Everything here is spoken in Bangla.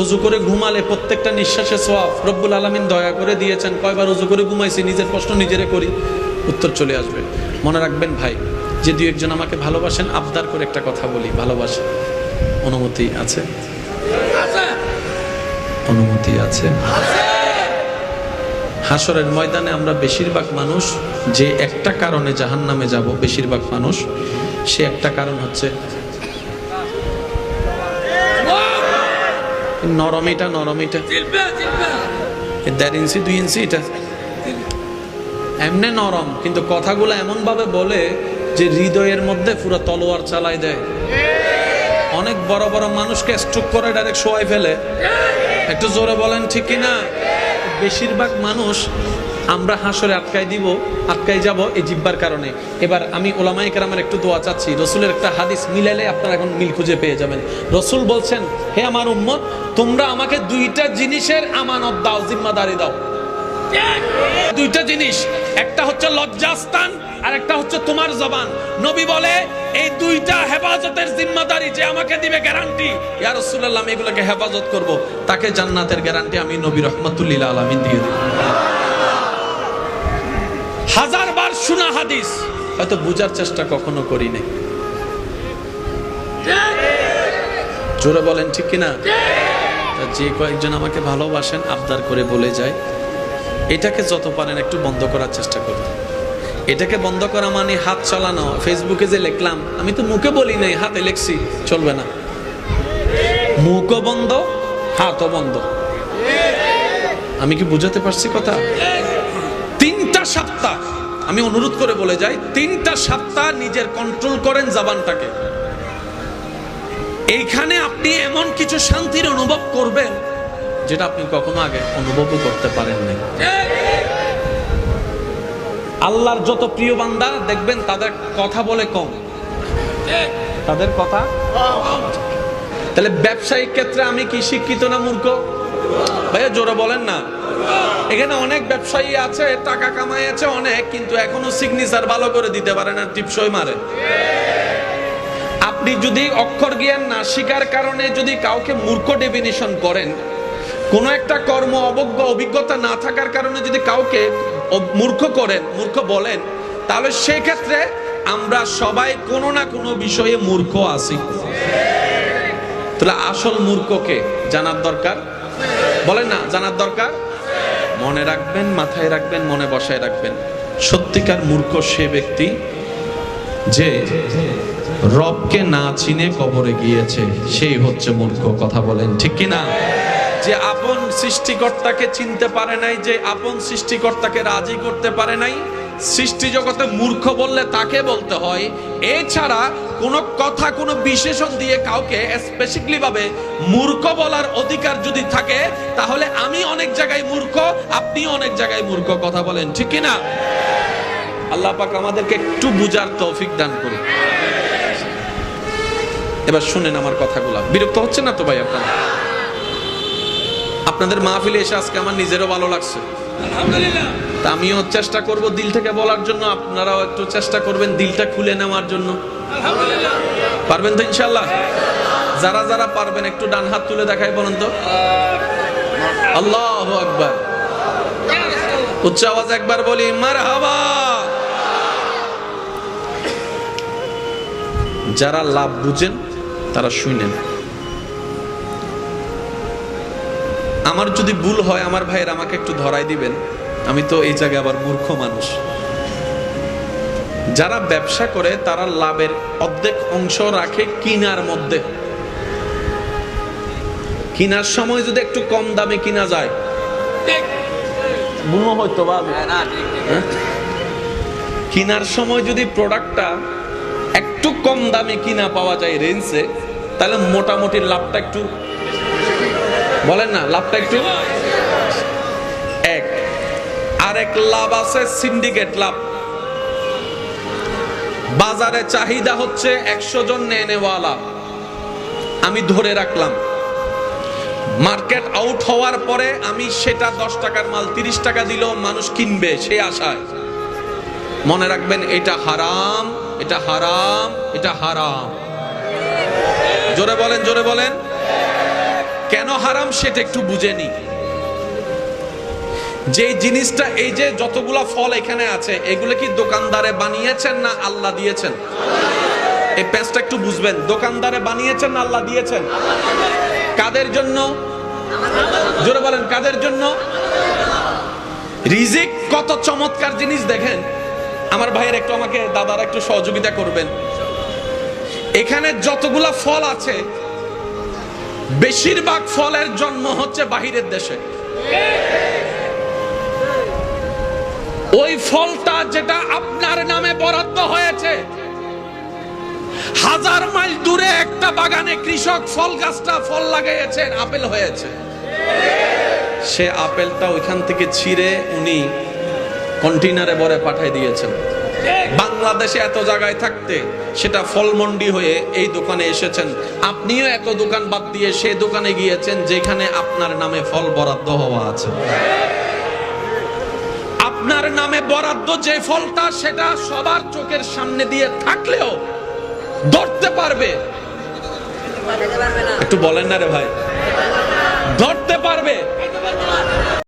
ওযু করে ঘুমালে প্রত্যেকটা নিঃশ্বাসে সওয়াব রব্বুল আলামিন দয়া করে দিয়েছেন। কয়বার ওযু করে ঘুমাইছি, নিজের প্রশ্ন নিজেরে করি, উত্তর চলে আসবে। মনে রাখবেন ভাই, যে দুই একজন আমাকে ভালোবাসেন, আবদার করে একটা কথা বলি, ভালোবাসেন, অনুমতি আছে? অনুমতি আছে? হাসরের ময়দানে আমরা বেশিরভাগ মানুষ যে একটা কারণে জাহান্নামে যাব, বেশিরভাগ মানুষ, সে একটা কারণ হচ্ছে নরম। এটা 1.5 ইঞ্চি 2 ইঞ্চি, এটা এমনি নরম, কিন্তু কথাগুলো এমন ভাবে বলে যে হৃদয়ের মধ্যে পুরো তলোয়ার চালাই দেয়। অনেক বড় বড় মানুষকে স্ট্রোক করে ডাইরেক্ট শোয়াই ফেলে। একটু জোরে বলেন ঠিক কিনা? বেশিরভাগ মানুষ আমরা হাসরে আটকাই যাব এই জিহ্বার কারণে। এবার আমি উলামায়ে কেরামের একটু দোয়া চাচ্ছি। রসুলের একটা হাদিস মিলাইলে আপনারা এখন মিল খুঁজে পেয়ে যাবেন। রসুল বলছেন, হে আমার উম্মত, তোমরা আমাকে দুইটা জিনিসের আমানত দাও, জিম্মাদারি দাও। দুইটা জিনিস, একটা হচ্ছে লজ্জাস্থান আর একটা হচ্ছে তোমার জবান। নবী বলে এই দুইটা হেফাজতের জিম্মাদারি যে আমাকে দিবে গ্যারান্টি, ইয়া রাসূলুল্লাহ আমি এগুলোকে হেফাজত করব, তাকে জান্নাতের গ্যারান্টি আমি নবী রাহমাতুল লিল আলামিন দিয়ে দেব। হাজারবার শোনা হাদিস, হয়তো বুঝার চেষ্টা কখনো করি নাই। জোরে বলেন ঠিক কিনা? যে কয়েকজন আমাকে ভালোবাসেন আবদার করে বলে যায়, এটাকে যত পারেন একটু বন্ধ করার চেষ্টা করুন। এটাকে বন্ধ করা মানে হাত চালানো। ফেসবুকে যে লিখলাম, আমি তো মুখে বলি নাই, হাতে লিখছি, চলবে না। মুখও বন্ধ, হাতও বন্ধ। আমি কি বুঝাতে পারছি কথা? 3টা সপ্তাহ আমি অনুরোধ করে বলে যাই, 3টা সপ্তাহ নিজের কন্ট্রোল করেন জবানটাকে। এইখানে আপনি এমন কিছু শান্তির অনুভব করবেন যেটা আপনি কখনো আগে অনুভবও করতে পারেন নাই। আল্লাহর যত প্রিয় বান্দা দেখবেন তাদের কথা বলে কম, তাদের কথা। তাহলে ব্যবসায়িক ক্ষেত্রে আমি কি শিক্ষিত না মূর্খ? ভাইয়া জোরে বলেন না। এখানে অনেক ব্যবসায়ী আছে, টাকা কামাইছে অনেক, কিন্তু এখনো সিগনেচার ভালো করে দিতে পারে না, টিপসই মারে। আপনি যদি অক্ষর জ্ঞান না শিকার কারণে যদি কাউকে মূর্খ ডেফিনিশন করেন, কোন একটা কর্ম অবজ্ঞ অভিজ্ঞতা না থাকার কারণে যদি কাউকে মূর্খ করেন, মূর্খ বলেন, তাহলে সেই ক্ষেত্রে আমরা সবাই কোনো না কোনো বিষয়ে মূর্খ আছি। তাহলে আসল মূর্খকে জানার দরকার, বলেন না, জানার দরকার। মনে রাখবেন, মাথায় রাখবেন, মনে বসায় রাখবেন, সত্যিকার মূর্খ সে ব্যক্তি যে রবকে না চিনে কবরে গিয়েছে, সেই হচ্ছে মূর্খ। কথা বলেন ঠিক কিনা? যে আপন সৃষ্টিকর্তাকে চিনতে পারে নাই, যে আপন সৃষ্টিকর্তাকে রাজি করতে পারে নাই, সৃষ্টি জগতে মূর্খ বললে তাকে বলতে হয়। এছাড়া কোনো কথা, কোনো বিশেষণ দিয়ে কাউকে স্পেসিফিকলি ভাবে মূর্খ বলার অধিকার যদি থাকে, তাহলে আমি অনেক জায়গায় মূর্খ, আপনি অনেক জায়গায় মূর্খ। কথা বলেন ঠিক কিনা? আল্লাহ পাক আমাদেরকে একটু বুঝার তৌফিক দান করুন। এবার শুনেন আমার কথাগুলো। বিরক্ত হচ্ছে না তো ভাই আপনারা? আপনাদের মাহফিলে এসে আজকে আমার নিজেরও ভালো লাগছে, আলহামদুলিল্লাহ। তা আমিও চেষ্টা করব দিল থেকে বলার জন্য, আপনারাও একটু চেষ্টা করবেন দিলটা খুলে নেওয়ার জন্য, আলহামদুলিল্লাহ। পারবেন তো ইনশাআল্লাহ? যারা যারা পারবেন একটু ডান হাত তুলে দেখাই বলেন তো। আল্লাহু আকবার। উচ্চ আওয়াজ একবার বলি মারহাবা। যারা লাভ বুঝেন তারা শুনেন। আমার যদি ভুল হয় আমার ভাইয়ের আমাকে একটু ধরাই দিবেন, আমি তো এই জায়গায় আবার মূর্খ মানুষ। যারা ব্যবসা করে তারা লাভের অর্ধেক অংশ রাখে কিনার মধ্যে। কিনার সময় যদি একটু কম দামে কিনা যায়, ভুল হয়তো বা কিনার সময় যদি প্রোডাক্টটা একটু কম দামে কিনা পাওয়া যায় রেঞ্জে, তাহলে মোটামুটি লাভটা একটু, বলেন না, লাভটা একটু এক। আরেক লাভ আছে সিন্ডিকেট লাভ। বাজারে চাহিদা হচ্ছে 100 জন নেনেওয়ালা, আমি ধরে রাখলাম। মার্কেট আউট হওয়ার পরে আমি সেটা 10 টাকার মাল 30 টাকা দিলেও মানুষ কিনবে সে আশায়। মনে রাখবেন এটা হারাম, এটা হারাম, এটা হারাম। জোরে বলেন, জোরে বলেন। কেন হারাম সেটা একটু বুঝে নি। যে জিনিসটা, এই যে যতগুলা ফল এখানে আছে, এগুলো কি দোকানদারে বানিয়েছেন না আল্লাহ দিয়েছেন? এই প্যাঁচটা একটু বুঝবেন, দোকানদারে বানিয়েছেন না আল্লাহ দিয়েছেন? কাদের জন্য? জোরে বলেন, কাদের জন্য? রিজিক কত চমৎকার জিনিস দেখেন। আমার ভাইয়ের একটু, আমাকে দাদারা একটু সহযোগিতা করবেন। এখানে যতগুলা ফল আছে, বেশিরভাগ ফলের জন্ম হচ্ছে বাহিরের দেশে। ওই ফলটা যেটা আপনার নামে বরাদ্দ হয়েছে, 1000 মাইল দূরে একটা বাগানে কৃষক ফল গাছটা ফল লাগাইয়েছেন, আপেল হয়েছে। সে আপেলটা ওইখান থেকে ছিঁড়ে উনি কন্টেইনারে ভরে পাঠিয়ে দিয়েছেন। বাংলাদেশে এত জায়গায় থাকতে সেটা ফলমন্ডি হয়ে এই দোকানে এসেছেন। আপনিও এত দোকান বাদ দিয়ে সেই দোকানে গিয়েছেন যেখানে আপনার নামে ফল বরাদ্দ হওয়া আছে। আপনার নামে বরাদ্দ যে ফলটা, সেটা সবার চোখের সামনে দিয়ে থাকলেও ধরতে পারবে, একটু বলেন না রে ভাই, ধরতে পারবে